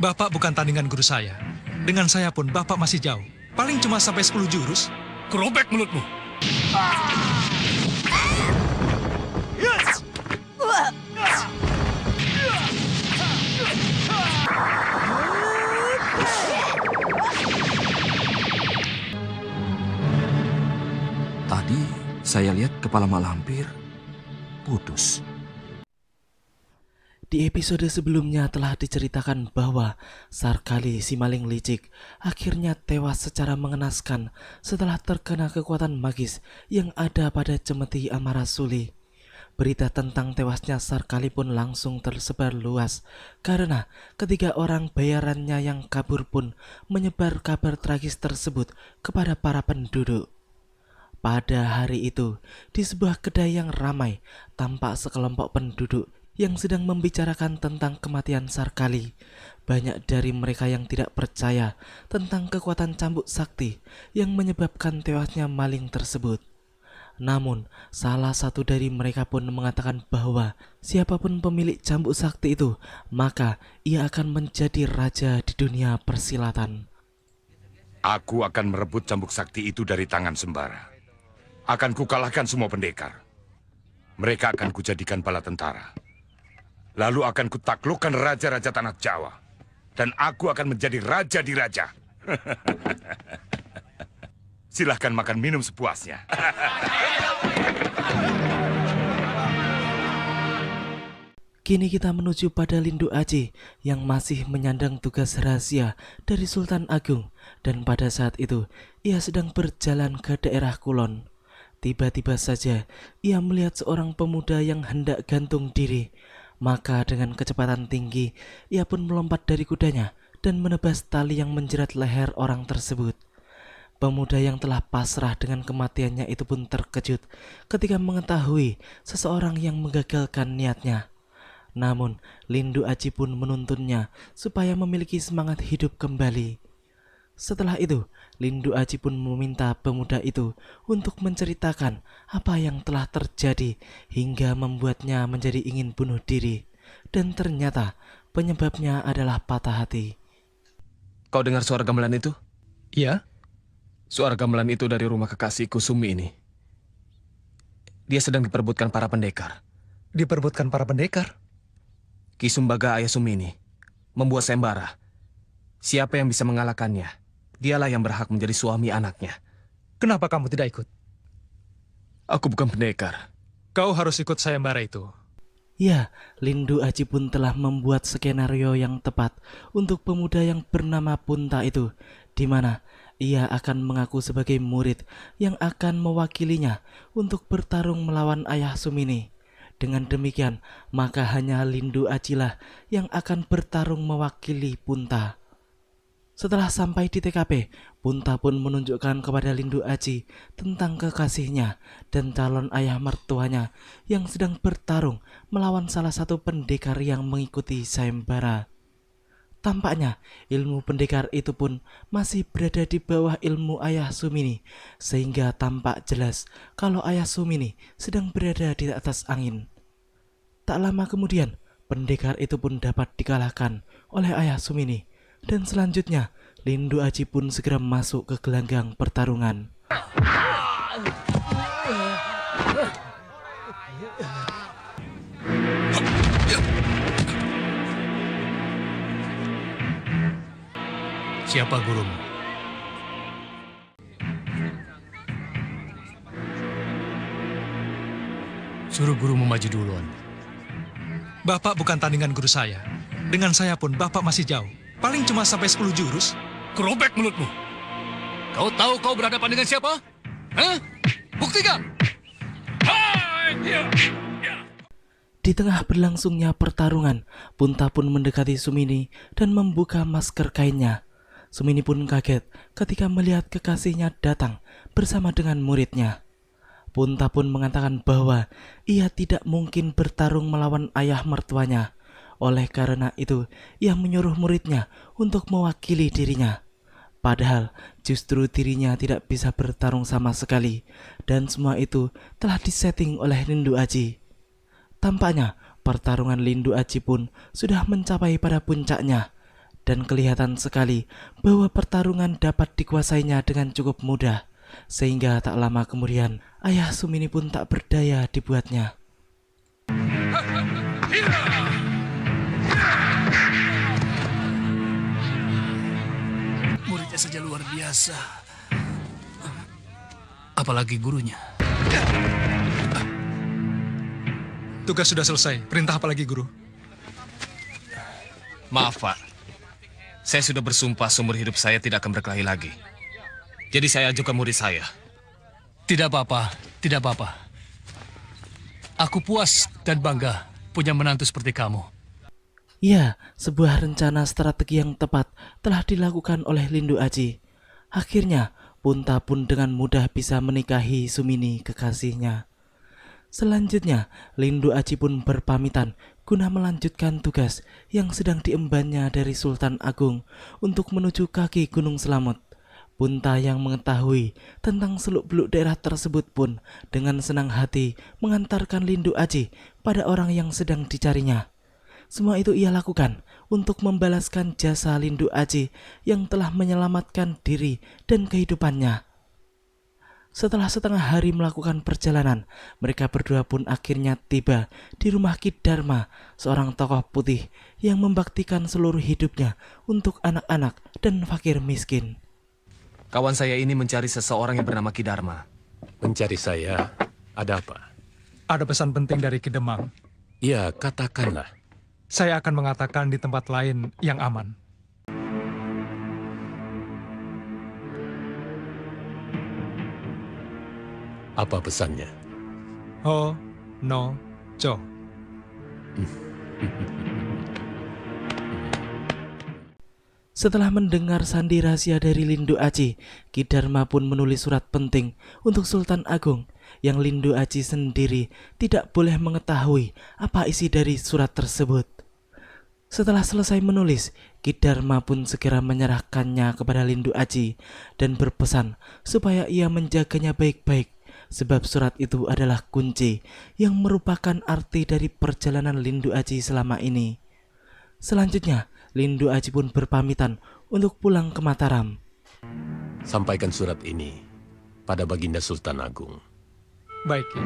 Bapak bukan tandingan guru saya. Dengan saya pun Bapak masih jauh. Paling cuma sampai 10 jurus. Kerobek mulutmu. Tadi saya lihat kepala malampir putus. Di episode sebelumnya telah diceritakan bahwa Sarkali si maling licik akhirnya tewas secara mengenaskan setelah terkena kekuatan magis yang ada pada cemeti Amarasuli. Berita tentang tewasnya Sarkali pun langsung tersebar luas karena ketiga orang bayarannya yang kabur pun menyebar kabar tragis tersebut kepada para penduduk. Pada hari itu, di sebuah kedai yang ramai, tampak sekelompok penduduk yang sedang membicarakan tentang kematian Sarkali. Banyak dari mereka yang tidak percaya tentang kekuatan cambuk sakti yang menyebabkan tewasnya maling tersebut. Namun, salah satu dari mereka pun mengatakan bahwa siapapun pemilik cambuk sakti itu, maka ia akan menjadi raja di dunia persilatan. Aku akan merebut cambuk sakti itu dari tangan sembara. Akan kukalahkan semua pendekar. Mereka akan kujadikan bala tentara. Lalu akan kutaklukkan raja-raja tanah Jawa. Dan aku akan menjadi raja di raja. Silahkan makan minum sepuasnya. Kini kita menuju pada Lindu Aji yang masih menyandang tugas rahasia dari Sultan Agung. Dan pada saat itu, ia sedang berjalan ke daerah Kulon. Tiba-tiba saja, ia melihat seorang pemuda yang hendak gantung diri. Maka dengan kecepatan tinggi, ia pun melompat dari kudanya dan menebas tali yang menjerat leher orang tersebut. Pemuda yang telah pasrah dengan kematiannya itu pun terkejut ketika mengetahui seseorang yang menggagalkan niatnya. Namun, Lindu Aji pun menuntunnya supaya memiliki semangat hidup kembali. Setelah itu, Lindu Aji pun meminta pemuda itu untuk menceritakan apa yang telah terjadi hingga membuatnya menjadi ingin bunuh diri. Dan ternyata penyebabnya adalah patah hati. Kau dengar suara gamelan itu? Iya? Suara gamelan itu dari rumah kekasihku Sumi ini. Dia sedang diperebutkan para pendekar. Diperebutkan para pendekar. Ki Sumbaga ayah Sumi ini membuat sembara. Siapa yang bisa mengalahkannya, dialah yang berhak menjadi suami anaknya. Kenapa kamu tidak ikut? Aku bukan pendekar. Kau harus ikut sayembara itu. Ya, Lindu Aji pun telah membuat skenario yang tepat untuk pemuda yang bernama Punta itu, di mana ia akan mengaku sebagai murid yang akan mewakilinya untuk bertarung melawan ayah Sumini. Dengan demikian, maka hanya Lindu Aji lah yang akan bertarung mewakili Punta. Setelah sampai di TKP, Punta pun menunjukkan kepada Lindu Aji tentang kekasihnya dan calon ayah mertuanya yang sedang bertarung melawan salah satu pendekar yang mengikuti sayembara. Tampaknya ilmu pendekar itu pun masih berada di bawah ilmu ayah Sumini, sehingga tampak jelas kalau ayah Sumini sedang berada di atas angin. Tak lama kemudian, pendekar itu pun dapat dikalahkan oleh ayah Sumini. Dan selanjutnya, Lindu Aji pun segera masuk ke gelanggang pertarungan. Siapa gurumu? Suruh gurumu maju duluan. Bapak bukan tandingan guru saya. Dengan saya pun Bapak masih jauh. Paling cuma sampai 10 jurus. Kerobek mulutmu. Kau tahu kau berhadapan dengan siapa? Hah? Buktikan. Di tengah berlangsungnya pertarungan, Punta pun mendekati Sumini dan membuka masker kainnya. Sumini pun kaget ketika melihat kekasihnya datang bersama dengan muridnya. Punta pun mengatakan bahwa ia tidak mungkin bertarung melawan ayah mertuanya. Oleh karena itu, ia menyuruh muridnya untuk mewakili dirinya. Padahal justru dirinya tidak bisa bertarung sama sekali, dan semua itu telah disetting oleh Lindu Aji. Tampaknya pertarungan Lindu Aji pun sudah mencapai pada puncaknya, dan kelihatan sekali bahwa pertarungan dapat dikuasainya dengan cukup mudah, sehingga tak lama kemudian ayah Sumini pun tak berdaya dibuatnya. Muridnya saja luar biasa. Apalagi gurunya. Tugas sudah selesai. Perintah apa lagi, Guru? Maaf, Pak. Saya sudah bersumpah seumur hidup saya tidak akan berkelahi lagi. Jadi saya ajukan murid saya. Tidak apa-apa, tidak apa-apa. Aku puas dan bangga punya menantu seperti kamu. Ya, sebuah rencana strategi yang tepat telah dilakukan oleh Lindu Aji. Akhirnya, Punta pun dengan mudah bisa menikahi Sumini kekasihnya. Selanjutnya, Lindu Aji pun berpamitan guna melanjutkan tugas yang sedang diembannya dari Sultan Agung untuk menuju kaki Gunung Selamet. Punta yang mengetahui tentang seluk-beluk daerah tersebut pun dengan senang hati mengantarkan Lindu Aji pada orang yang sedang dicarinya. Semua itu ia lakukan untuk membalaskan jasa Lindu Aji yang telah menyelamatkan diri dan kehidupannya. Setelah setengah hari melakukan perjalanan, mereka berdua pun akhirnya tiba di rumah Ki Dharma, seorang tokoh putih yang membaktikan seluruh hidupnya untuk anak-anak dan fakir miskin. Kawan saya ini mencari seseorang yang bernama Ki Dharma. Mencari saya, ada apa? Ada pesan penting dari Ki Demang. Ya, katakanlah. Saya akan mengatakan di tempat lain yang aman. Apa pesannya? Ho, no, cho. Setelah mendengar sandi rahasia dari Lindu Aji, Ki Dharma pun menulis surat penting untuk Sultan Agung yang Lindu Aji sendiri tidak boleh mengetahui apa isi dari surat tersebut. Setelah selesai menulis, Ki Dharma pun segera menyerahkannya kepada Lindu Aji dan berpesan supaya ia menjaganya baik-baik, sebab surat itu adalah kunci yang merupakan arti dari perjalanan Lindu Aji selama ini. Selanjutnya, Lindu Aji pun berpamitan untuk pulang ke Mataram. Sampaikan surat ini pada Baginda Sultan Agung. Baik, Ki.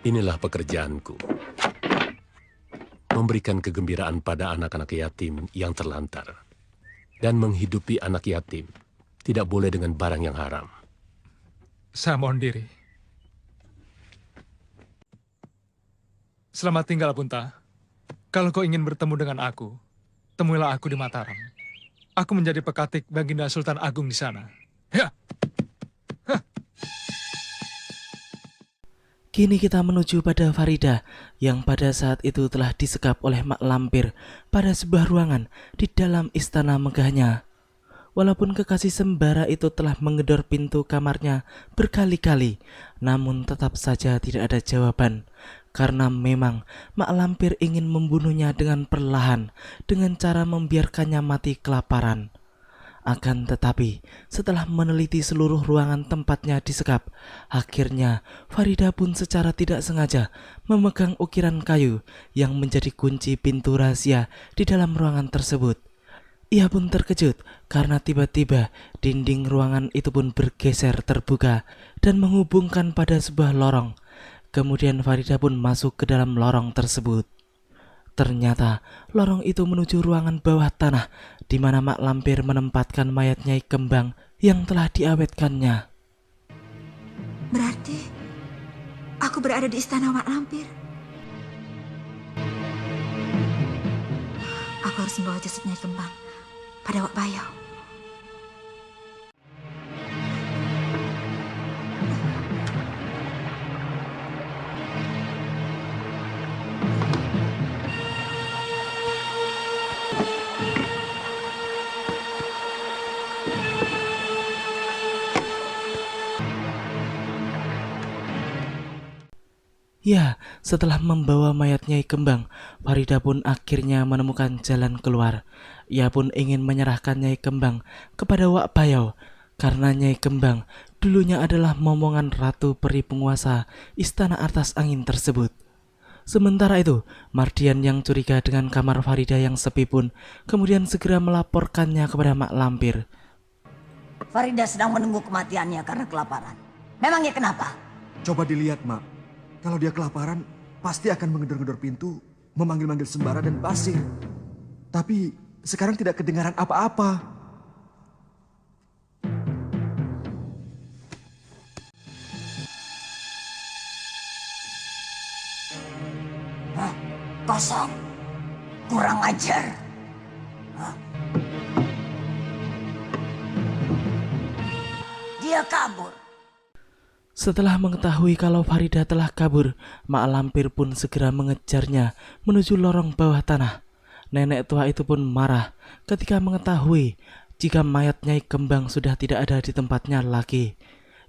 Inilah pekerjaanku. Memberikan kegembiraan pada anak-anak yatim yang terlantar. Dan menghidupi anak yatim tidak boleh dengan barang yang haram. Saya mohon diri. Selamat tinggal, Punta. Kalau kau ingin bertemu dengan aku, temuilah aku di Mataram. Aku menjadi pekatik Baginda Sultan Agung di sana. Ya. Kini kita menuju pada Farida yang pada saat itu telah disekap oleh Mak Lampir pada sebuah ruangan di dalam istana megahnya. Walaupun kekasih sembara itu telah menggedor pintu kamarnya berkali-kali, namun tetap saja tidak ada jawaban. Karena memang Mak Lampir ingin membunuhnya dengan perlahan dengan cara membiarkannya mati kelaparan. Akan tetapi, setelah meneliti seluruh ruangan tempatnya disekap, akhirnya Farida pun secara tidak sengaja memegang ukiran kayu yang menjadi kunci pintu rahasia di dalam ruangan tersebut. Ia pun terkejut karena tiba-tiba dinding ruangan itu pun bergeser terbuka dan menghubungkan pada sebuah lorong. Kemudian Farida pun masuk ke dalam lorong tersebut. Ternyata lorong itu menuju ruangan bawah tanah di mana Mak Lampir menempatkan mayat Nyai Kembang yang telah diawetkannya. Berarti aku berada di istana Mak Lampir. Aku harus membawa jasad Nyai Kembang pada Wak Bayau. Ya, setelah membawa mayat Nyai Kembang, Farida pun akhirnya menemukan jalan keluar. Ia pun ingin menyerahkan Nyai Kembang kepada Wak Bayau, karena Nyai Kembang dulunya adalah momongan Ratu Peri penguasa Istana Atas Angin tersebut. Sementara itu, Mardian yang curiga dengan kamar Farida yang sepi pun kemudian segera melaporkannya kepada Mak Lampir. Farida sedang menunggu kematiannya karena kelaparan. Memangnya kenapa? Coba dilihat, Mak. Kalau dia kelaparan, pasti akan mengedor-gedor pintu, memanggil-manggil Sembara dan Basir. Tapi sekarang tidak kedengaran apa-apa. Kosong. Kurang ajar. Dia kabur. Setelah mengetahui kalau Farida telah kabur, Mak Lampir pun segera mengejarnya menuju lorong bawah tanah. Nenek tua itu pun marah ketika mengetahui jika mayat Nyai Kembang sudah tidak ada di tempatnya lagi.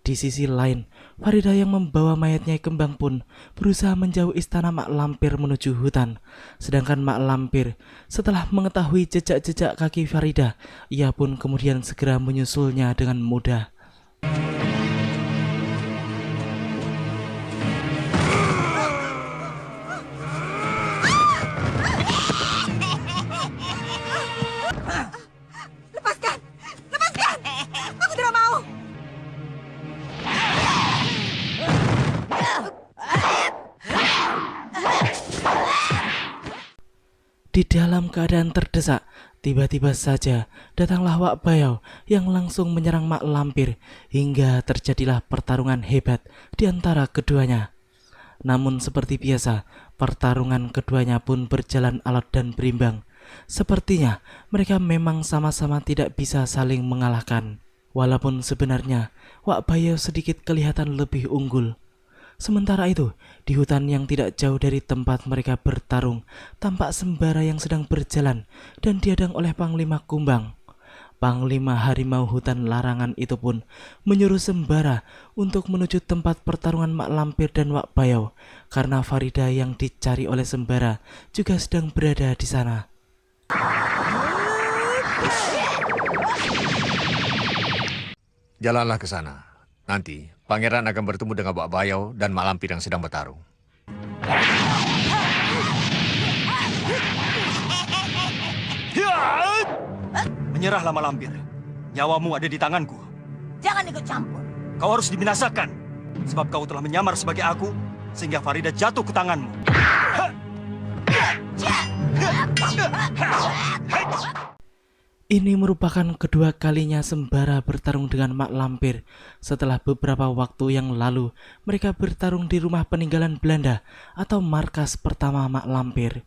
Di sisi lain, Farida yang membawa mayat Nyai Kembang pun berusaha menjauh istana Mak Lampir menuju hutan. Sedangkan Mak Lampir setelah mengetahui jejak-jejak kaki Farida, ia pun kemudian segera menyusulnya dengan mudah. Lepaskan! Lepaskan! Aku tidak mau! Di dalam keadaan terdesak, tiba-tiba saja datanglah Wak Bayau yang langsung menyerang Mak Lampir hingga terjadilah pertarungan hebat di antara keduanya. Namun seperti biasa, pertarungan keduanya pun berjalan alot dan berimbang. Sepertinya mereka memang sama-sama tidak bisa saling mengalahkan. Walaupun sebenarnya Wak Bayau sedikit kelihatan lebih unggul. Sementara itu, di hutan yang tidak jauh dari tempat mereka bertarung, tampak Sembara yang sedang berjalan dan dihadang oleh Panglima Kumbang. Panglima Harimau Hutan Larangan itu pun menyuruh Sembara untuk menuju tempat pertarungan Mak Lampir dan Wak Bayau, karena Farida yang dicari oleh Sembara juga sedang berada di sana. Jalanlah ke sana. Nanti, pangeran akan bertemu dengan Wak Bayau dan Mak Lampir yang sedang bertarung. Menyerahlah Mak Lampir. Nyawamu ada di tanganku. Jangan ikut campur. Kau harus dibinasakan. Sebab kau telah menyamar sebagai aku, sehingga Farida jatuh ke tanganmu. Ini merupakan kedua kalinya Sembara bertarung dengan Mak Lampir. Setelah beberapa waktu yang lalu, mereka bertarung di rumah peninggalan Belanda atau markas pertama Mak Lampir.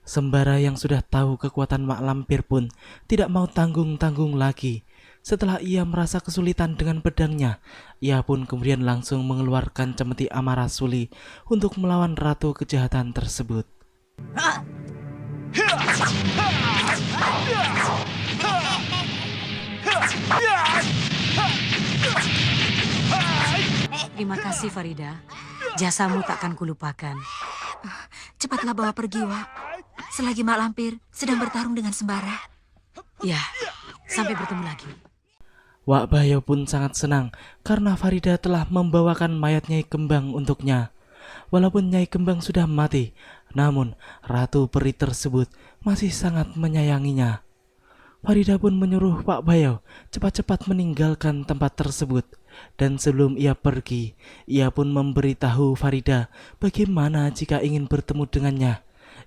Sembara yang sudah tahu kekuatan Mak Lampir pun tidak mau tanggung-tanggung lagi. Setelah ia merasa kesulitan dengan pedangnya, ia pun kemudian langsung mengeluarkan cemeti Amarasuli untuk melawan ratu kejahatan tersebut. Terima kasih Farida, jasamu takkan kulupakan. Cepatlah bawa pergi, Wak. Selagi Mak Lampir sedang bertarung dengan Sembara. Ya, sampai bertemu lagi. Wak Bayau pun sangat senang karena Farida telah membawakan mayat Nyai Kembang untuknya. Walaupun Nyai Kembang sudah mati, namun Ratu Peri tersebut masih sangat menyayanginya. Farida pun menyuruh Wak Bayau cepat-cepat meninggalkan tempat tersebut. Dan sebelum ia pergi, ia pun memberitahu Farida bagaimana jika ingin bertemu dengannya,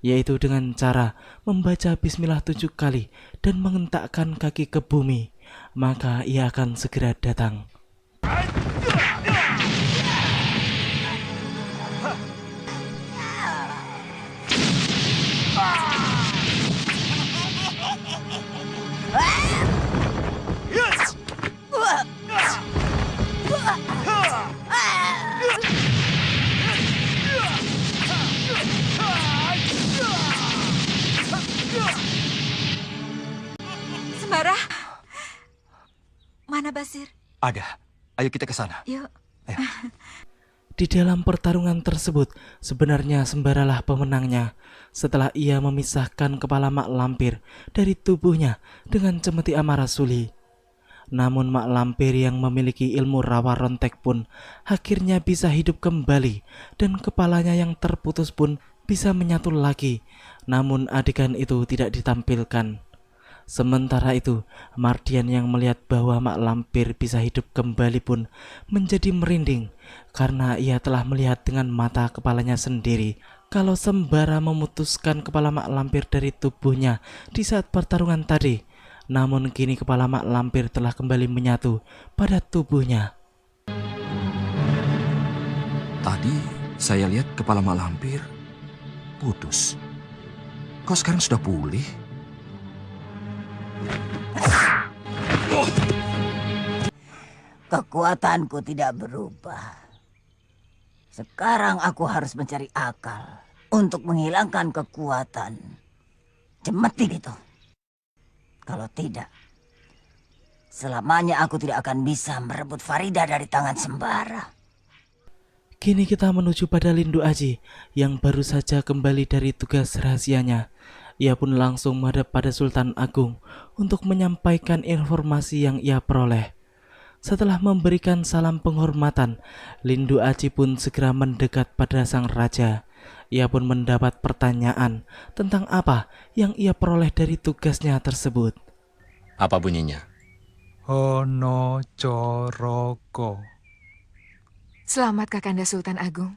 yaitu dengan cara membaca bismillah 7 kali dan mengentakkan kaki ke bumi, maka ia akan segera datang. Sembara? Mana Basir? Ada. Ayo kita ke sana. Yuk. Di dalam pertarungan tersebut, sebenarnya Sembaralah pemenangnya setelah ia memisahkan kepala Mak Lampir dari tubuhnya dengan cemeti Amarasuli. Namun mak lampir yang memiliki ilmu rawa rontek pun akhirnya bisa hidup kembali dan kepalanya yang terputus pun bisa menyatu lagi. Namun adegan itu tidak ditampilkan. Sementara itu, Mardian yang melihat bahwa mak lampir bisa hidup kembali pun menjadi merinding karena ia telah melihat dengan mata kepalanya sendiri kalau Sembara memutuskan kepala mak lampir dari tubuhnya di saat pertarungan tadi. Namun kini kepala mak lampir telah kembali menyatu pada tubuhnya. Tadi saya lihat kepala mak lampir putus. Kok sekarang sudah pulih? Kekuatanku tidak berubah. Sekarang aku harus mencari akal untuk menghilangkan kekuatan Cemeti gitu. Kalau tidak, selamanya aku tidak akan bisa merebut Farida dari tangan Sembara. Kini kita menuju pada Lindu Aji yang baru saja kembali dari tugas rahasianya. Ia pun langsung menghadap pada Sultan Agung untuk menyampaikan informasi yang ia peroleh. Setelah memberikan salam penghormatan, Lindu Aji pun segera mendekat pada sang raja. Ia pun mendapat pertanyaan tentang apa yang ia peroleh dari tugasnya tersebut. Apa bunyinya? Hono Coroko. Selamat Kakanda Sultan Agung.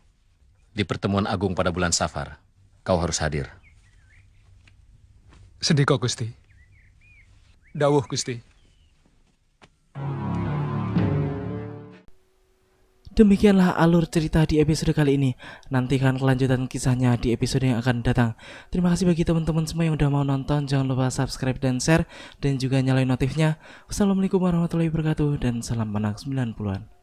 Di pertemuan agung pada bulan Safar, kau harus hadir. Sendiko Gusti. Dawuh Gusti. Demikianlah alur cerita di episode kali ini. Nantikan kelanjutan kisahnya di episode yang akan datang. Terima kasih bagi teman-teman semua yang udah mau nonton. Jangan lupa subscribe dan share, dan juga nyalain notifnya. Wassalamualaikum warahmatullahi wabarakatuh, dan salam anak 90-an.